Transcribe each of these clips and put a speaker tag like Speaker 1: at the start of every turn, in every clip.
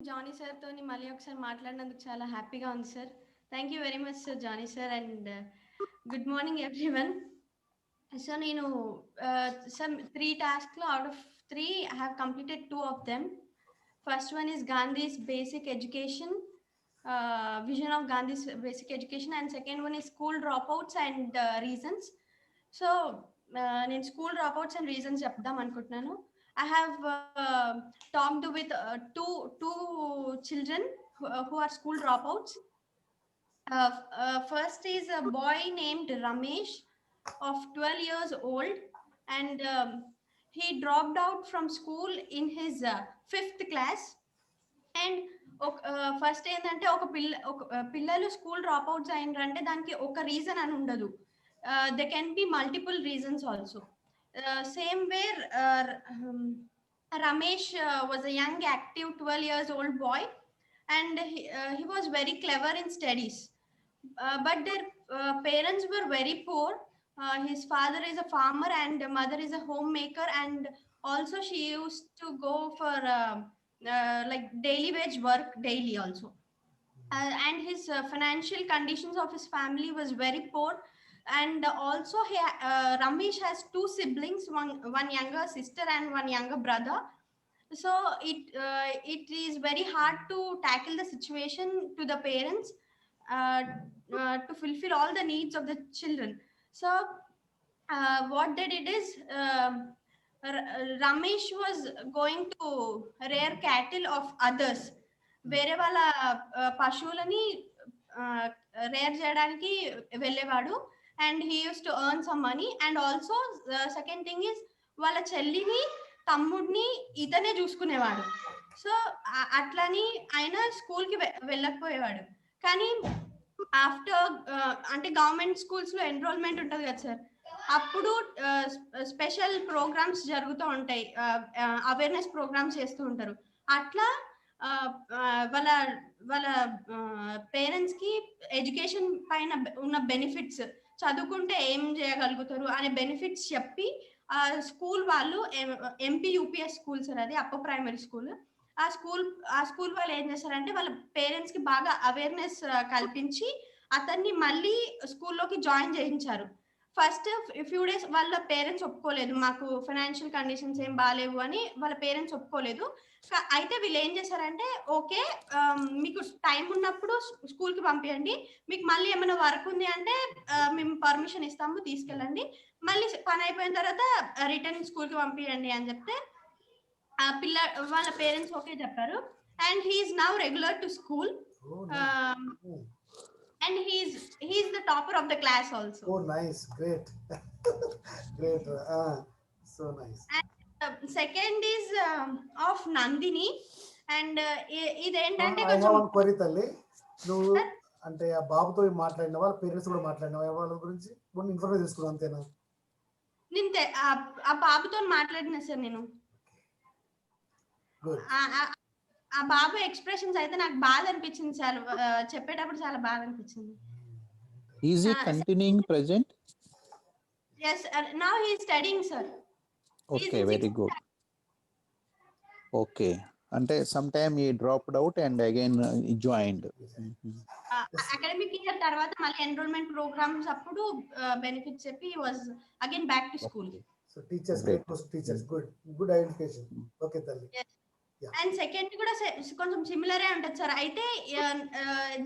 Speaker 1: Johnny సార్‌తోని మళ్ళీ ఒకసారి మాట్లాడినందుకు చాలా హ్యాపీగా ఉంది sir. Thank you very much sir Johnny sir and good morning everyone. So నేను సమ్ 3 టాస్క్‌లో out of 3 I have completed 2 of them. First one is Gandhi's basic education, vision of Gandhi's basic education, and second one is school dropouts and reasons. So, నేను school dropouts and reasons చెప్దాం అనుకుంటున్నాను. I have talked with two children who are school dropouts. First is a boy named Ramesh of 12 years old, and he dropped out from school in his 5th class. And first ఏంటంటే పిల్లలు school drop outs అయినారంటే దానికి ఒక reason అని ఉండదు. They can be multiple reasons also. Same where Ramesh was a young active 12 years old boy and he was very clever in studies, but their parents were very poor. His father is a farmer and mother is a homemaker, and also she used to go for like daily wage work daily also. And his financial conditions of his family was very poor, and also Ramesh has two siblings, one younger sister and one younger brother. So it is very hard to tackle the situation to the parents, uh, to fulfill all the needs of the children. So what they did is, Ramesh was going to rear cattle of others. వేరే వాళ్ళ పశువులని rare చేయడానికి వెళ్ళేవాడు. And he use to earn some money. And also second thing is వాళ్ళ చెల్లిని తమ్ముడిని ఇతనే చూసుకునేవాడు. So అట్లని ఆయన స్కూల్కి వెళ్ళకపోయేవాడు. కానీ ఆఫ్టర్ అంటే గవర్నమెంట్ స్కూల్స్లో ఎన్రోల్మెంట్ ఉంటుంది కదా సార్, అప్పుడు స్పెషల్ ప్రోగ్రామ్స్ జరుగుతూ ఉంటాయి, అవేర్నెస్ ప్రోగ్రామ్స్ చేస్తూ ఉంటారు. అట్లా వాళ్ళ వాళ్ళ పేరెంట్స్కి ఎడ్యుకేషన్ పైన ఉన్న బెనిఫిట్స్, చదువుకుంటే ఏం చేయగలుగుతారు అనే బెనిఫిట్స్ చెప్పి స్కూల్ వాళ్ళు ఎంపీ యూపీఎస్ స్కూల్ సార్, అది అప్పర్ ప్రైమరీ స్కూల్. ఆ స్కూల్ వాళ్ళు ఏం చేస్తారంటే వాళ్ళ పేరెంట్స్కి బాగా అవేర్నెస్ కల్పించి అతన్ని మళ్ళీ స్కూల్లోకి జాయిన్ చేయించారు. ఫస్ట్ ఫ్యూ డేస్ వాళ్ళ పేరెంట్స్ ఒప్పుకోలేదు, మాకు ఫైనాన్షియల్ కండిషన్స్ ఏం బాగాలేవు అని వాళ్ళ పేరెంట్స్ ఒప్పుకోలేదు. అయితే వీళ్ళు ఏం చేశారంటే, ఓకే మీకు టైం ఉన్నప్పుడు స్కూల్కి పంపించండి, మీకు మళ్ళీ ఏమైనా వర్క్ ఉంది అంటే మేము పర్మిషన్ ఇస్తాము, తీసుకెళ్ళండి, మళ్ళీ పని అయిపోయిన తర్వాత రిటర్న్ స్కూల్కి పంపించండి అని చెప్తే వాళ్ళ పేరెంట్స్ ఓకే చెప్పారు. And he's now regular to school. And he's the topper of the class also.
Speaker 2: Oh, nice, great. Great. So nice.
Speaker 1: And second is of Nandini, and ఇదేంటంటే
Speaker 2: I have one query తల్లి. నువ్వు అంటే ఆ బాబుతో మాట్లాడిన వాళ్ళ parents కూడా మాట్లాడిన వాళ్ళ గురించి కొన్ని ఇన్ఫర్మేషన్ తీసుకున్నావు అంతేనా?
Speaker 1: నేను ఆ బాబుతో మాట్లాడిన సార్ నేను. ఆ బాబు ఎక్స్ప్రెషన్స్ అయితే నాకు బాగా అనిపించింది సార్, చెప్పేటప్పుడు చాలా బాగా అనిపించింది.
Speaker 3: Is he continuing present?
Speaker 1: Yes, now he is studying sir.
Speaker 3: Okay, very good. Okay, అంటే sometime he dropped out and again he joined.
Speaker 1: Academic year తర్వాత మళ్ళీ ఎన్రోల్మెంట్ ప్రోగ్రామ్స్ అప్పుడు బెనిఫిట్స్ చెప్పి was again back to school.
Speaker 2: So teachers, teachers good identification. Okay తల్లి.
Speaker 1: And second కూడా కొంచెం సిమిలరే ఉంటుంది sir. అయితే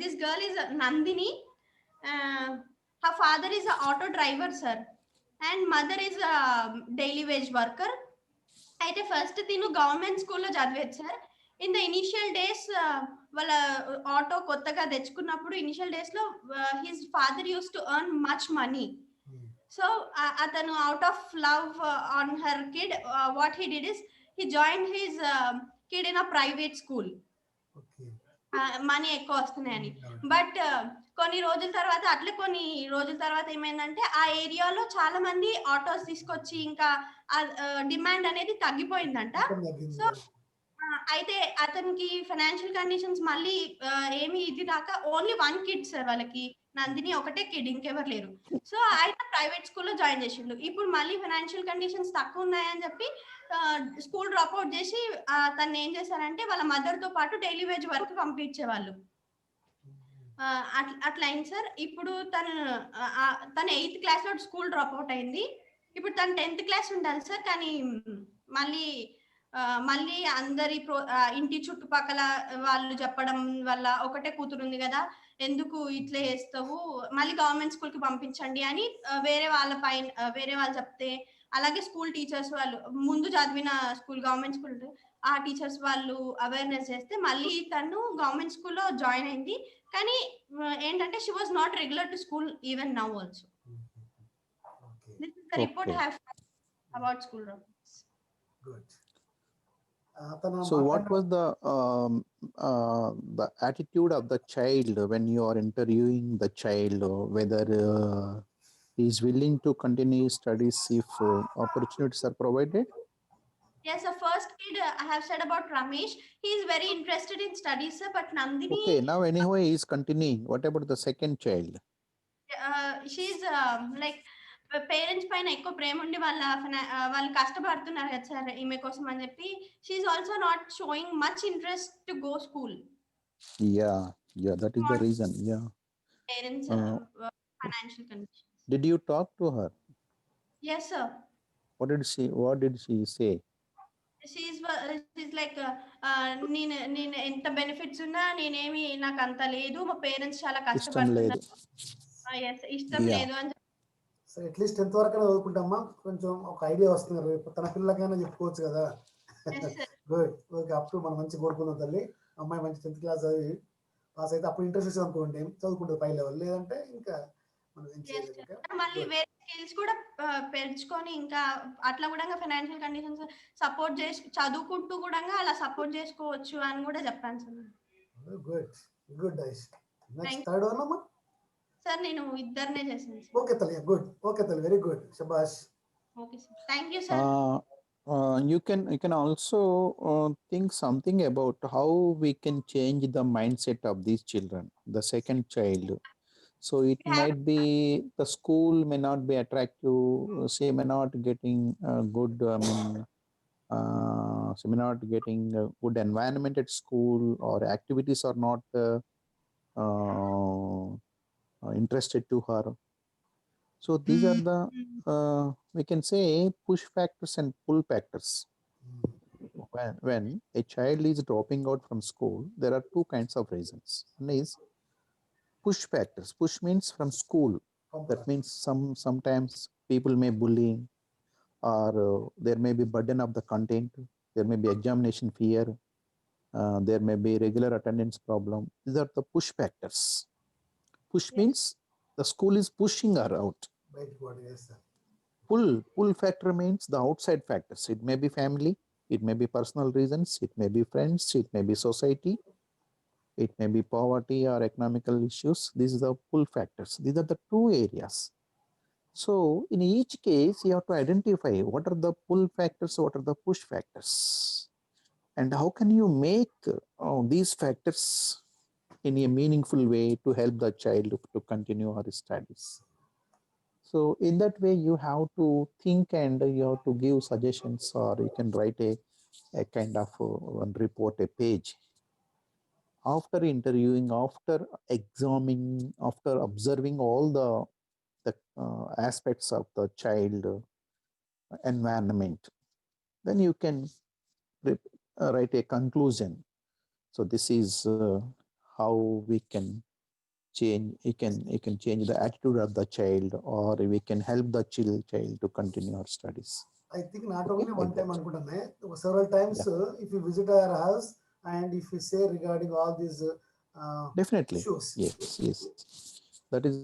Speaker 1: this girl is Nandini. Her father is auto driver sir, and mother is daily wage worker. అయితే first తిను government స్కూల్లో చదివేది sir. In the initial days వాళ్ళ ఆటో కొత్తగా తెచ్చుకున్నప్పుడు ఇనిషియల్ డేస్ లో his father use to earn much money. So అతను out of love on her kid, what he did is he joined his kid in a private school. Money ఎక్కువ వస్తున్నాయని. But కొన్ని రోజుల తర్వాత ఏమైందంటే ఆ ఏరియాలో చాలా మంది ఆటోస్ తీసుకొచ్చి ఇంకా డిమాండ్ అనేది తగ్గిపోయిందంట. సో అయితే అతనికి ఫైనాన్షియల్ కండిషన్స్ మళ్ళీ ఏమి ఇది దాకా ఓన్లీ 1 kid సార్ వాళ్ళకి. నందిని ఒకటే కిడ్, ఇంకెవరు లేరు. సో ఆయన ప్రైవేట్ స్కూల్లో జాయిన్ చేసిండు. ఇప్పుడు మళ్ళీ ఫైనాన్షియల్ కండిషన్స్ తక్కువ ఉన్నాయని చెప్పి స్కూల్ డ్రాప్ అవుట్ చేసి తను ఏం చేశారంటే వాళ్ళ మదర్ తో పాటు డైలీ వేజ్ వర్క్ పంపించేవాళ్ళు. అట్లా అయింది సార్. ఇప్పుడు తను 8th క్లాస్ లో స్కూల్ డ్రాప్ అవుట్ అయింది. ఇప్పుడు తను 10th క్లాస్ ఉండాలి సార్. కానీ మళ్ళీ మళ్ళీ అందరి ఇంటి చుట్టుపక్కల వాళ్ళు చెప్పడం వల్ల, ఒకటే కూతురు ఉంది కదా, ఎందుకు ఇట్లా చేస్తావు, మళ్ళీ గవర్నమెంట్ స్కూల్ కి పంపించండి అని వేరే వాళ్ళు చెప్తే, అలాగే స్కూల్ టీచర్స్ వాళ్ళు ముందు చదివిన స్కూల్ గవర్నమెంట్ స్కూల్ ఆ టీచర్స్ వాళ్ళు అవేర్నెస్ చేస్తే మళ్ళీ తను గవర్నమెంట్ స్కూల్లో జాయిన్ అయింది. కానీ ఏంటంటే she was not regular to school even now also. This is the report I have about school dropouts.
Speaker 2: Good.
Speaker 3: So what was the attitude of the child when you are interviewing the child, whether he is willing to continue his studies if opportunities are provided?
Speaker 1: Yes, the first kid I have said about Ramesh, he is very interested in studies, sir, but Nandini,
Speaker 3: Okay, now anyway he is continuing. What about the second child?
Speaker 1: she's like parents పైన ఎక్కువ ప్రేమ ఉండి వాళ్ళు కష్టపడుతున్నారు కదా sir ఈమె కోసం అని చెప్పి, she also not showing much interest to go school.
Speaker 3: Yeah, that is the reason. Yeah,
Speaker 1: parents financial conditions.
Speaker 3: did you talk to her?
Speaker 1: Yes sir.
Speaker 3: What did she say?
Speaker 1: She's like నేను ఎంత benefits ఉన్నా నేనేమి నాకు అంత లేదు, మా parents చాలా కష్టపడుతున్నారు. ఇష్టం లేదు అని.
Speaker 2: సో అట్లీస్ట్ 10th వరకైనా చదువుకుంటామా, కొంచెం ఒక ఐడియా వస్తుంది. రేపు తన పిల్లలకైనా చెప్పుకోవచ్చు కదా. గుడ్. ఓకే, అప్పుడు మనం మంచి కోరుకుందాం తల్లి. అమ్మాయి మంచి 10th క్లాస్ చదివి పాస్ అయితే అప్పుడు ఇంట్రెస్ట్ వచ్చి అనుకోండి చదువుకుంటుంది పై లెవెల్, లేదంటే ఇంకా మనం ఏం చేయలేదు.
Speaker 1: మళ్ళీ వేరే స్కిల్స్ కూడా పెంచుకొని ఇంకా అట్లా కూడా ఫైనాన్షియల్ కండిషన్స్ సపోర్ట్ చేసి చదువుకుంటూ కూడా అలా సపోర్ట్ చేసుకోవచ్చు అని కూడా చెప్పాను sir.
Speaker 2: Good good Aish. Next third one అమ్మా.
Speaker 1: సార్ నేను ఇద్దరినే చేశాను.
Speaker 2: ఓకే తల్లి, గుడ్. ఓకే తల్లి, వెరీ గుడ్, శబాష్.
Speaker 1: Okay sir, thank you sir.
Speaker 3: You can also think something about how we can change the mindset of these children, the second child. So it might be the school may not be attractive, she may not getting good, she may not getting a good environment at school, or activities are not interested to her. So these are the we can say push factors and pull factors. When a child is dropping out from school, there are two kinds of reasons. One is push factors. Push means from school. That means sometimes people may bully, or there may be burden of the content, there may be examination fear, there may be regular attendance problem. These are the push factors. Push means the school is pushing her out. Pull factor means the outside factors. It may be family, it may be personal reasons, it may be friends, it may be society, it may be poverty or economical issues. These are the pull factors. These are the two areas. So in each case, you have to identify what are the pull factors, what are the push factors, and how can you make these factors in a meaningful way to help the child to continue her studies. So in that way, you have to think and you have to give suggestions, or you can write a kind of one report, a page. After interviewing, after examining, after observing all the aspects of the child environment, then you can write a conclusion. So this is how we can change. You can change the attitude of the child, or we can help the child to continue her studies.
Speaker 2: I think not only one time anukuntane, several times if you visit our house and if you say regarding all these
Speaker 3: definitely
Speaker 2: issues.
Speaker 3: Yes, that is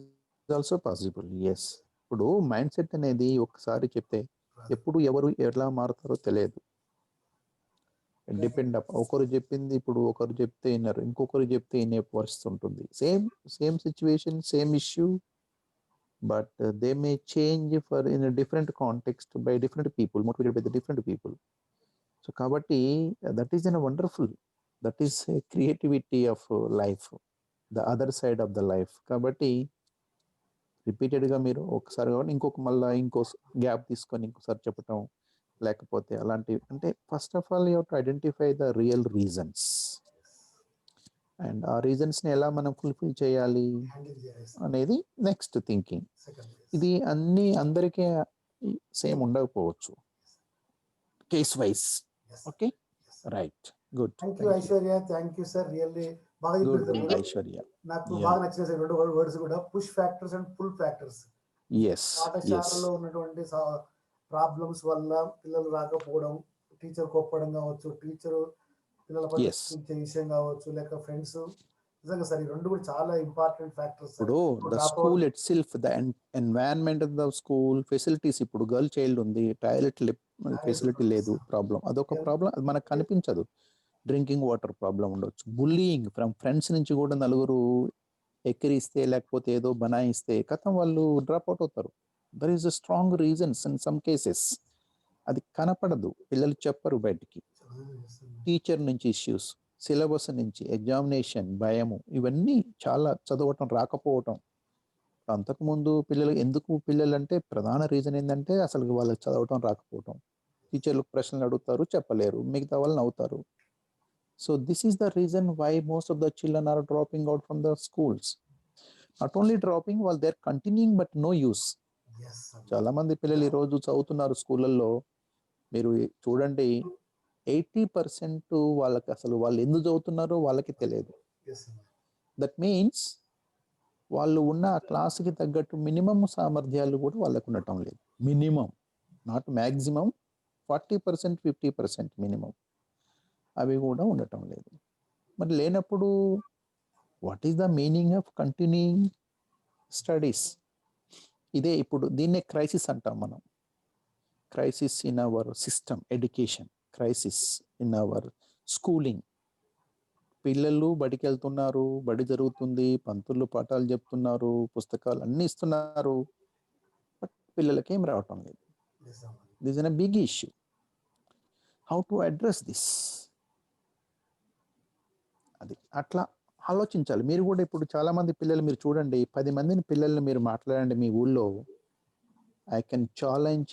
Speaker 3: also possible. Yes, ఇప్పుడు mind set అనేది ఒకసారి చెప్తే ఎప్పుడు ఎవరు ఎలా మారుతారో తెలియదు. Depend ఒకరు చెప్పింది ఇప్పుడు ఒకరు చెప్తే వినరు, ఇంకొకరు చెప్తే వినే పరిస్థితి ఉంటుంది. Same situation, same issue, but they may change for in a different context by different people, motivated by the different people. So kabatti that is a wonderful, that is a creativity of life, the other side of the life. Kabatti రిపీటెడ్గా మీరు ఒకసారి కాబట్టి ఇంకొక మళ్ళీ ఇంకో gap తీసుకొని ఇంకోసారి చెప్పటం, లేకపోతే అలాంటివి అంటే first of all you to identify the real reasons, and ఆ రీజన్స్ని ఎలా మనం ఫుల్ఫిల్ చేయాలి
Speaker 2: హ్యాండిల్ చేయాలి.
Speaker 3: అనేది నెక్స్ట్ థింకింగ్.
Speaker 2: Second.
Speaker 3: ఇది అందరికీ సేమ్ ఉండకపోవచ్చు, case wise.
Speaker 2: Yes.
Speaker 3: Okay,
Speaker 2: Yes.
Speaker 3: Right, good.
Speaker 2: Thank you Aishwarya, thank you sir, really బాగా
Speaker 3: గుడ్
Speaker 2: చెప్పారు
Speaker 3: గుడ్
Speaker 2: మీరు.
Speaker 3: ఐశ్వర్య.
Speaker 2: నాకు
Speaker 3: Yeah.
Speaker 2: బాగా నచ్చిన సార్ రెండు వర్డ్స్ కూడా, push factors and pull factors.
Speaker 3: Yes yes
Speaker 2: పాఠశాలలో ఉన్నటువంటి ప్రాబ్లమ్స్ వల్ల పిల్లలు రాకపోవడం, టీచర్ కోప్పడం కావచ్చు, టీచర్ పిల్లల పట్ల
Speaker 3: Yes.
Speaker 2: చూపించే విషయం కావచ్చు, లేక ఫ్రెండ్స్, నిజంగా సార్ ఈ రెండు కూడా చాలా ఇంపార్టెంట్ ఫ్యాక్టర్స్.
Speaker 3: ఇప్పుడు the school itself, the environment of the school, facilities. ఇప్పుడు గర్ల్ చైల్డ్ ఉంది, టాయిలెట్ ఫెసిలిటీ లేదు, ప్రాబ్లం, అదొక ప్రాబ్లం, అది మనకు కనిపించదు. డ్రింకింగ్ వాటర్ ప్రాబ్లం ఉండొచ్చు, బుల్లింగ్ ఫ్రమ్ ఫ్రెండ్స్ నుంచి కూడా నలుగురు ఎక్కిరిస్తే లేకపోతే ఏదో బనాయిస్తే కథం వాళ్ళు డ్రాప్ అవుట్ అవుతారు. There is a strong reasons in some cases. అది కనపడదు, పిల్లలు చెప్పరు బయటికి. టీచర్ నుంచి ఇష్యూస్, సిలబస్ నుంచి, ఎగ్జామినేషన్ భయము, ఇవన్నీ చాలా చదవటం రాకపోవటం. అంతకుముందు పిల్లలు అంటే ప్రధాన రీజన్ ఏంటంటే అసలు వాళ్ళకి చదవటం రాకపోవటం. టీచర్లు ప్రశ్నలు అడుగుతారు, చెప్పలేరు, మిగతా వాళ్ళు నవ్వుతారు. So this is the reason why most of the children are dropping out from the schools. Not only dropping, వాళ్ళు they are continuing but no use. చాలా మంది పిల్లలు ఈరోజు చదువుతున్నారు స్కూళ్ళల్లో, మీరు చూడండి 80% వాళ్ళకి అసలు వాళ్ళు ఎందుకు చదువుతున్నారో వాళ్ళకి తెలియదు. దట్ మీన్స్ వాళ్ళు ఉన్న క్లాస్కి తగ్గట్టు మినిమం సామర్థ్యాలు కూడా వాళ్ళకు ఉండటం లేదు. మినిమం, నాట్ మ్యాక్సిమం, 40% 50% మినిమం అవి కూడా ఉండటం లేదు. మరి లేనప్పుడు what is the meaning of continuing studies? ఇదే ఇప్పుడు దీన్నే క్రైసిస్ అంటాం మనం. Crisis in our system, education crisis in our schooling. పిల్లలు బడికి వెళ్తున్నారు, బడి జరుగుతుంది, పంతులు పాఠాలు చెప్తున్నారు, పుస్తకాలు అన్నీ ఇస్తున్నారు, బట్ పిల్లలకి ఏం రావటం లేదు. This is a big issue. How to address this? అది అట్లా ఆలోచించాలి మీరు కూడా. ఇప్పుడు చాలా మంది పిల్లలు మీరు చూడండి, 10 మందిని పిల్లల్ని మీరు మాట్లాడండి మీ ఊళ్ళో, ఐ కెన్ ఛాలెంజ్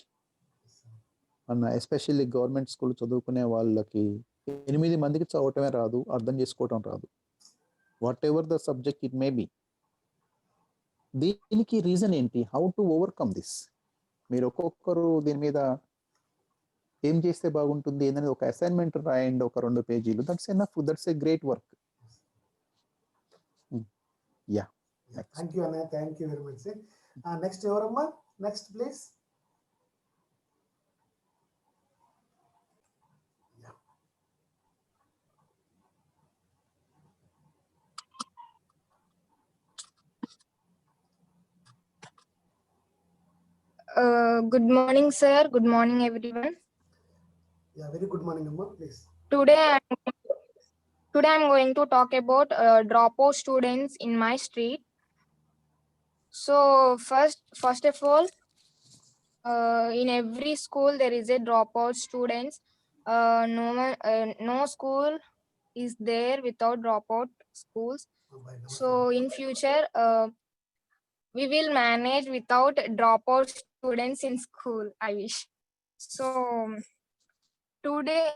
Speaker 3: అన్న, ఎస్పెషల్లీ గవర్నమెంట్ స్కూల్ చదువుకునే వాళ్ళకి 8 మందికి చదవటమే రాదు, అర్థం చేసుకోవటం రాదు, what ever the subject it may be. దీనికి రీజన్ ఏంటి? How to overcome this? మీరు ఒక్కొక్కరు దీని మీద ఏం చేస్తే బాగుంటుంది ఏంటనేది ఒక అసైన్మెంట్ రాయండి, ఒక 2 పేజీలు. That's enough, that's a great work. Yeah,
Speaker 2: thank you అన్నయ్య, thank you very much. Next ఎవరమ్మా? Next please.
Speaker 4: Good morning, sir. Good morning, everyone.
Speaker 2: Yeah, very good morning, Amma. Please.
Speaker 4: Today I'm going to talk about dropout students in my street. So first of all, in every school there is a dropout students. No school is there without dropout schools. So in future, we will manage without dropout students in school, I wish. So today,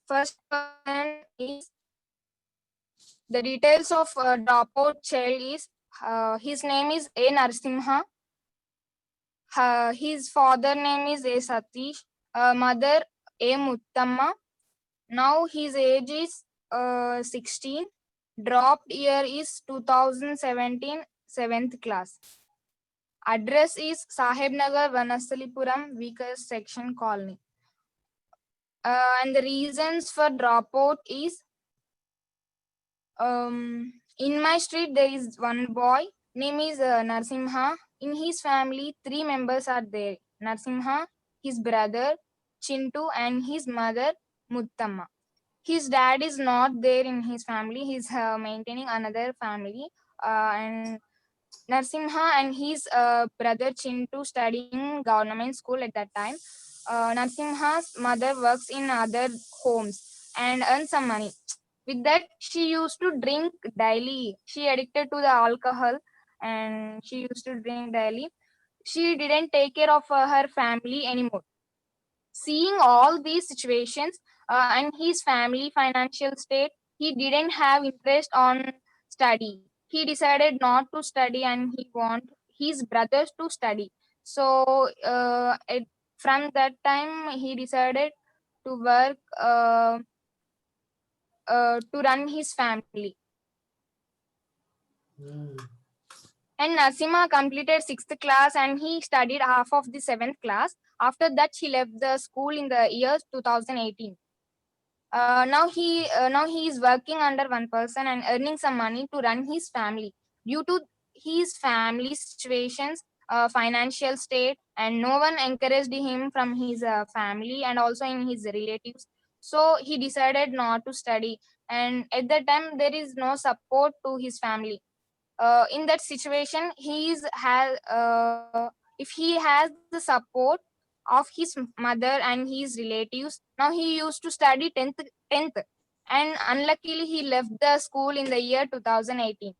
Speaker 4: first one is the details of dropout child is his name is A. Narasimha. His father name is A. Satish. Mother A. Muttamma. Now his age is 16. Dropped year is 2017, 7th class. Address is Sahib Nagar, Vanasalipuram, Vikas Section Colony. And the reasons for dropout is, in my street there is one boy, name is Narasimha. In his family, 3 members are there: Narasimha, his brother Chintu, and his mother Muttamma. His dad is not there in his family. He's maintaining another family. And Narasimha and his brother Chintu studying government school at that time. Narasimha's mother works in other homes and earns some money. With that, she used to drink daily. She addicted to the alcohol and she used to drink daily. She didn't take care of her family anymore. Seeing all these situations and his family financial state, he didn't have interest on study. He decided not to study and he want his brothers to study. So from that time he decided to work to run his family.
Speaker 2: Hmm.
Speaker 4: And Nasima completed 6th class and he studied half of the 7th class. After that, he left the school in the year 2018. Now he is working under one person and earning some money to run his family. Due to his family situations, financial state, and no one encouraged him from his family and also in his relatives. So he decided not to study. And at that time, there is no support to his family. In that situation, if he has the support of his mother and his relatives, now he used to study 10th, and unluckily he left the school in the year 2018.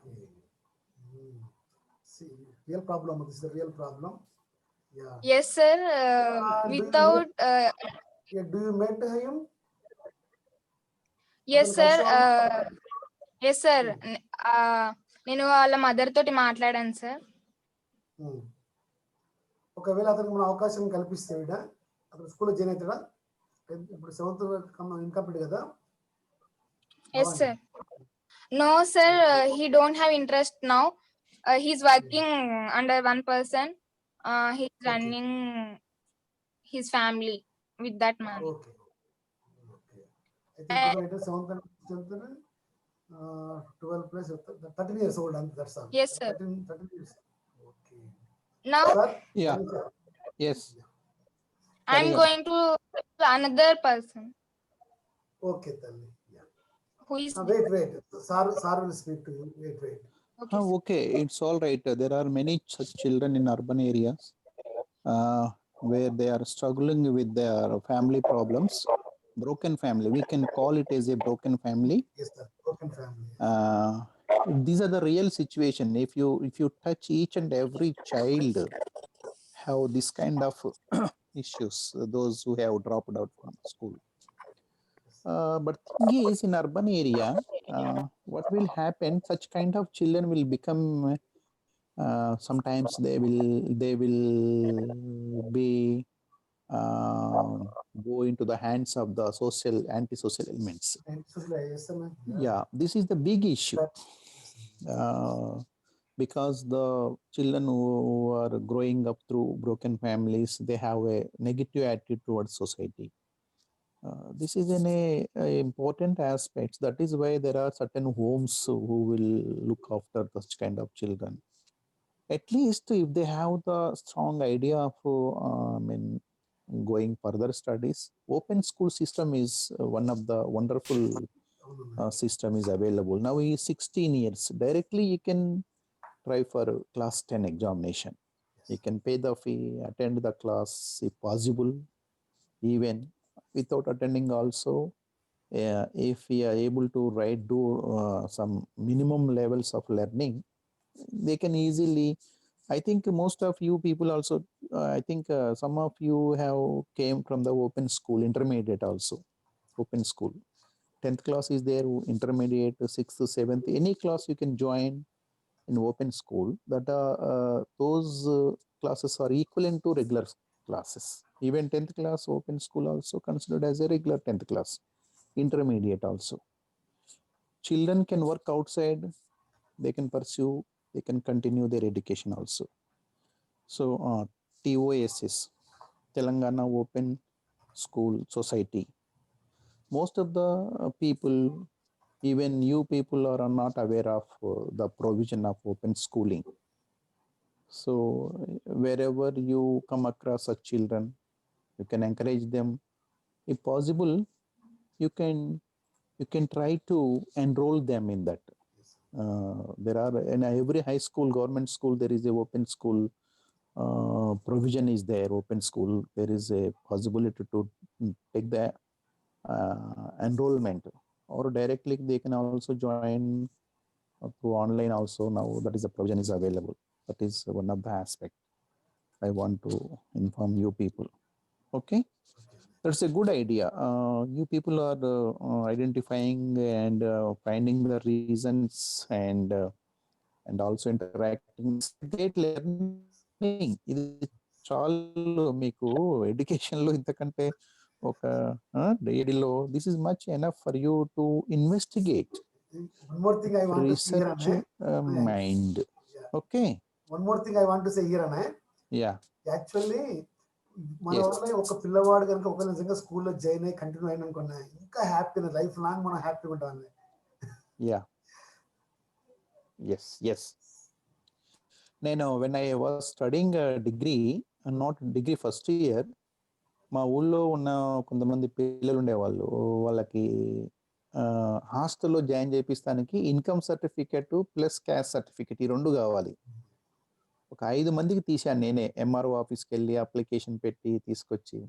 Speaker 2: Okay. Hmm. See, real problem. This is the real problem. Yeah.
Speaker 4: Yes, sir.
Speaker 2: Do you
Speaker 4: Without
Speaker 2: yeah, do you met him?
Speaker 4: yes,
Speaker 2: అతను
Speaker 4: sir.
Speaker 2: కలిసావా?
Speaker 4: Yes, sir. నేను వాళ్ళ mother తోటి మాట్లాడాను sir.
Speaker 2: Hmm. ఒకవేళ అతనికి మన అవకాశం కల్పిస్తే వీడ అతను స్కూల్లో జాయిన్ అవుతాడా? ఇప్పుడు 7th ఇన్కంప్లీట్ కదా?
Speaker 4: Yes, sir. No, sir. He don't have interest now. He's working under one person. He's
Speaker 2: Okay.
Speaker 4: running his family with that money.
Speaker 2: Okay. Okay. అయితే ఇప్పుడు అయితే 7th and 10th 12 plus 13 years old and that's all.
Speaker 4: Yes, sir.
Speaker 2: 13 years. Okay.
Speaker 4: Now
Speaker 2: Sir?
Speaker 3: Yeah. Yes.
Speaker 4: I'm
Speaker 3: Carry on.
Speaker 4: going to another person
Speaker 2: Okay, Talli. Yeah.
Speaker 4: who is
Speaker 2: Wait. Sir will speak to you. Wait.
Speaker 4: okay. Sir.
Speaker 3: Okay, it's all right. There are many such children in urban areas where they are struggling with their family problems, broken family. We can call it as a broken family.
Speaker 2: Yes, sir. Broken family.
Speaker 3: These are the real situation. If you touch each and every child have this kind of issues, those who have dropped out from school. But thing is, in urban area, what will happen? Such kind of children will become. Sometimes they will be go into the hands of the antisocial elements.
Speaker 2: And social, yes, sir, ma'am.
Speaker 3: Yeah, this is the big issue. Because the children who are growing up through broken families, they have a negative attitude towards society. This is an important aspect. That is why there are certain homes who will look after such kind of children. At least if they have the strong idea of going further studies, open school system is one of the wonderful system is available. Now he is 16 years. Directly you can try for class 10 examination. You can pay the fee, attend the class if possible, even without attending also. If we are able to do some minimum levels of learning, they can easily. I think most of you people also, I think some of you have came from the open school, intermediate also, open school. 10th class is there, intermediate, 6th, 7th, any class you can join in open school. That those classes are equivalent to regular classes. Even 10th class open school also considered as a regular 10th class, intermediate also. Children can work outside, they can pursue, they can continue their education also. So TOSS, Telangana Open School Society. Most of the people, even you people, are not aware of the provision of open schooling. So wherever you come across such children, you can encourage them. If possible, you can try to enroll them in that. There are in every high school, government school, there is a open school provision is there. Open school, there is a possibility to take the enrollment or directly they can also join through online also. Now that is the provision is available. That is one of the aspect I want to inform you people. Okay, that's a good idea. You people are identifying and finding the reasons and also interacting. Great learning. ఇది చాలు మీకు education లో ఇంతకంటే ఒక డైరీలో this is much enough for you to investigate
Speaker 2: One more thing I want to say here,
Speaker 3: research
Speaker 2: Anay.
Speaker 3: Mind.
Speaker 2: Yeah.
Speaker 3: Okay,
Speaker 2: One more thing I want to say here, Anay.
Speaker 3: Yeah,
Speaker 2: actually మన
Speaker 3: Yes.
Speaker 2: వల్ల ఒక పిల్లవాడు కనుక ఒక నిజంగా స్కూల్లో join అయ్యి continue అయిన అనుకున్నా ఇంకా హ్యాపీ లైఫ్ లాంగ్ మనం హ్యాపీగా ఉంటాం.
Speaker 3: Yeah, yes. నేను when I was studying degree, not degree first year, మా ఊళ్ళో ఉన్న కొంతమంది పిల్లలు ఉండేవాళ్ళు. వాళ్ళకి హాస్టల్లో జాయిన్ చేపిస్తానికి income certificate plus caste certificate ఈ 2 కావాలి. ఒక 5 మందికి తీశాను నేనే. ఎంఆర్ఓ ఆఫీస్కి వెళ్ళి అప్లికేషన్ పెట్టి తీసుకొచ్చి,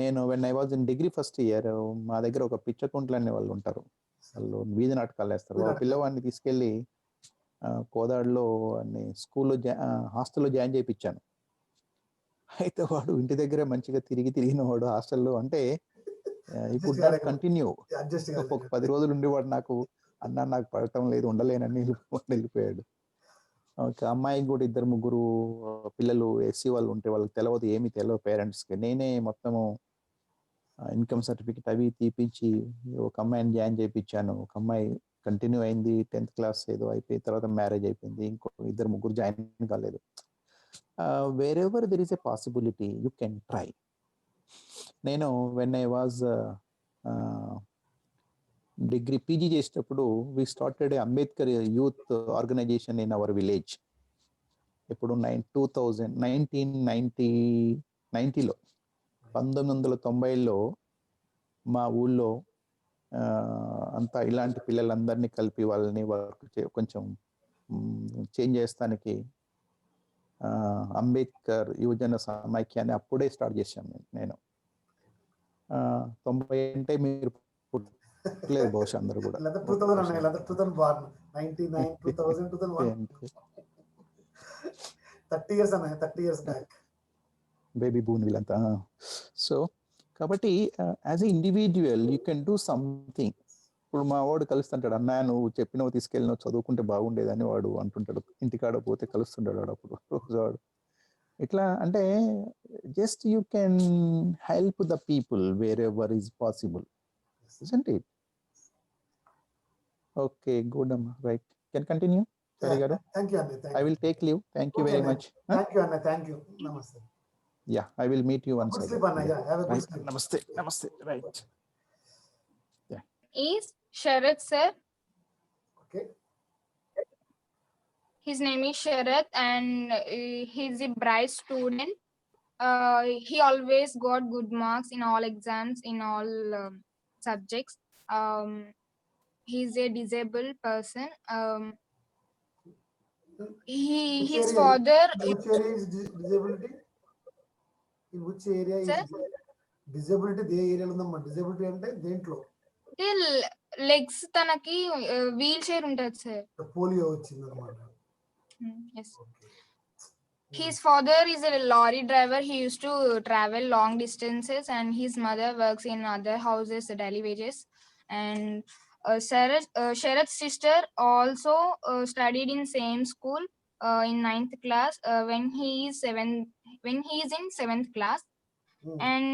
Speaker 3: నేను when I was in degree first year, మా దగ్గర ఒక పిచ్చకుంట్లు అనే వాళ్ళు ఉంటారు. వాళ్ళు వీధి నాటకాలు వేస్తారు. వాళ్ళ పిల్లవాడిని తీసుకెళ్ళి కోదాడులో స్కూల్లో హాస్టల్లో జాయిన్ చేయించాను. అయితే వాడు ఇంటి దగ్గరే మంచిగా తిరిగిన వాడు హాస్టల్లో. అంటే ఈ కుడ్ నాట్ కంటిన్యూ. ఒక 10 రోజులు ఉండేవాడు. నాకు పడటం లేదు, ఉండలేనని వెళ్ళిపోయాడు. ఒక అమ్మాయికి కూడా 2-3 పిల్లలు ఎస్సీ వాళ్ళు ఉంటే వాళ్ళకి ఏమీ తెలియదు పేరెంట్స్కి. నేనే మొత్తము ఇన్కమ్ సర్టిఫికెట్ అవి తీపిచ్చి ఒక అమ్మాయిని జాయిన్ చేయించాను. ఒక అమ్మాయి కంటిన్యూ అయింది, 10th క్లాస్ ఏదో అయిపోయిన తర్వాత మ్యారేజ్ అయిపోయింది. ఇంకో 2-3 జాయిన్ కాలేదు. wherever there is a possibility you can try. నేను when I was degree PG చేసేటప్పుడు we started a Ambedkar youth organization in our village. ఇప్పుడు 1990లో 1990లో మా ఊళ్ళో అంతా ఇలాంటి పిల్లలందరినీ కలిపి వాళ్ళని వర్క్ కొంచెం చేంజ్ చేస్తానికి అంబేద్కర్ యువజన సమైక్యాన్ని అప్పుడే స్టార్ట్ చేశాను నేను. 90 అంటే మీరు పుట్టలేదు బహుశా అందరూ కూడా.
Speaker 2: 30 years back.
Speaker 3: బేబీ బూన్ వీళ్ళంతా. సో కాబట్టి as a individual you can do something. ఇప్పుడు మా వాడు కలుస్తుంటాడు, అన్నా నువ్వు చెప్పినవి తీసుకెళ్ళినావు చదువుకుంటే బాగుండేదని వాడు అంటుంటాడు. ఇంటికాడ పోతే కలుస్తుంటాడు వాడు అప్పుడు రోజు. ఇట్లా అంటే just you can help the people wear ever is possible, isn't it? Okay, good అమ్మా, రైట్, కెన్ కంటిన్యూ. సరే గారు,
Speaker 2: Thank you, Anna.
Speaker 3: I will take leave. Thank you very much.
Speaker 2: Thank you, Anna. Thank you. Namaste.
Speaker 3: Yeah, I will meet you once
Speaker 2: Good
Speaker 3: again.
Speaker 2: sleep, Anna. Yeah, have a good
Speaker 3: Right.
Speaker 2: sleep.
Speaker 3: Namaste. Right.
Speaker 4: Is Sharath, sir.
Speaker 2: Okay.
Speaker 4: His name is Sharath and he's a bright student. He always got good marks in all exams, in all subjects. He's a disabled person. His father.
Speaker 2: Which area is disability? In which area is disability? They ఏరియాలో ఉందమ్మా disability అంటే దేంట్లో?
Speaker 4: Legs తనకి wheel chair ఉంటుంది sir.
Speaker 2: Polio వచ్చిందన్నమాట.
Speaker 4: Yes. His father is a lorry driver. He used to travel long distances, and his mother works in other houses, daily wages. And Sharath's sister also studied in same school in 9th class when he is in 7th class. And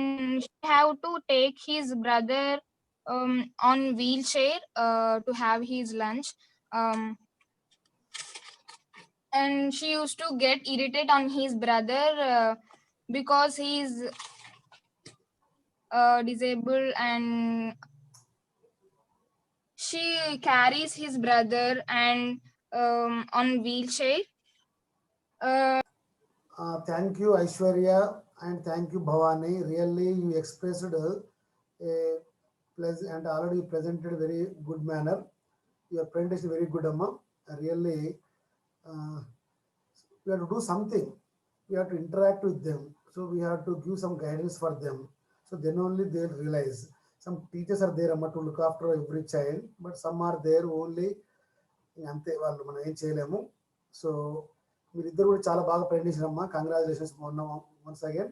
Speaker 4: she have to take his brother on wheelchair to have his lunch. And she used to get irritated on his brother because he is disabled, and she carries his brother and on wheelchair.
Speaker 2: Thank you, Aishwarya, and thank you, Bhavani. Really, you expressed a pleasant and already presented very good manner. Your presentation very good, Amma. Really, we have to do something. We have to interact with them. So we have to give some guidance for them. So then only they'll realize. some teachers are there amma to look after every child, but some are there only అంతే వాళ్ళు మనం ఏం చేయలేము. So మీరిద్దరు కూడా చాలా బాగా ప్రయత్నించారమ్మా. Congratulations once again.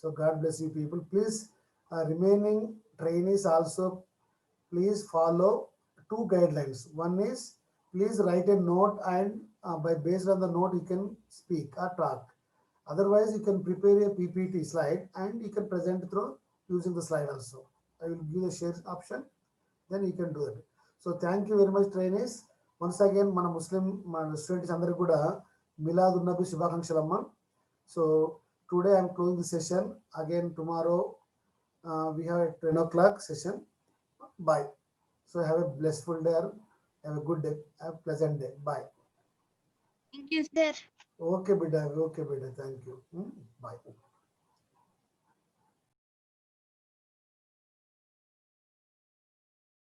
Speaker 2: So God bless you people. Please remaining trainees also please follow 2 guidelines. One is please write a note and by based on the note you can speak or talk. Otherwise you can prepare a PPT slide and you can present through using the slide also. I will give the share option, then you can do it. So thank you very much trainees. Once again మన ముస్లిం మన students అందరూ కూడా మిలాదున్ నబీ శుభాకాంక్షలు అమ్మా. So today I am closing the session. Again tomorrow we have a 10 o'clock session. Bye. So have a blissful day. Have a good day. Have a pleasant day. Bye.
Speaker 1: Thank you, sir.
Speaker 2: Okay, beta. Okay, beta. Thank you. Bye.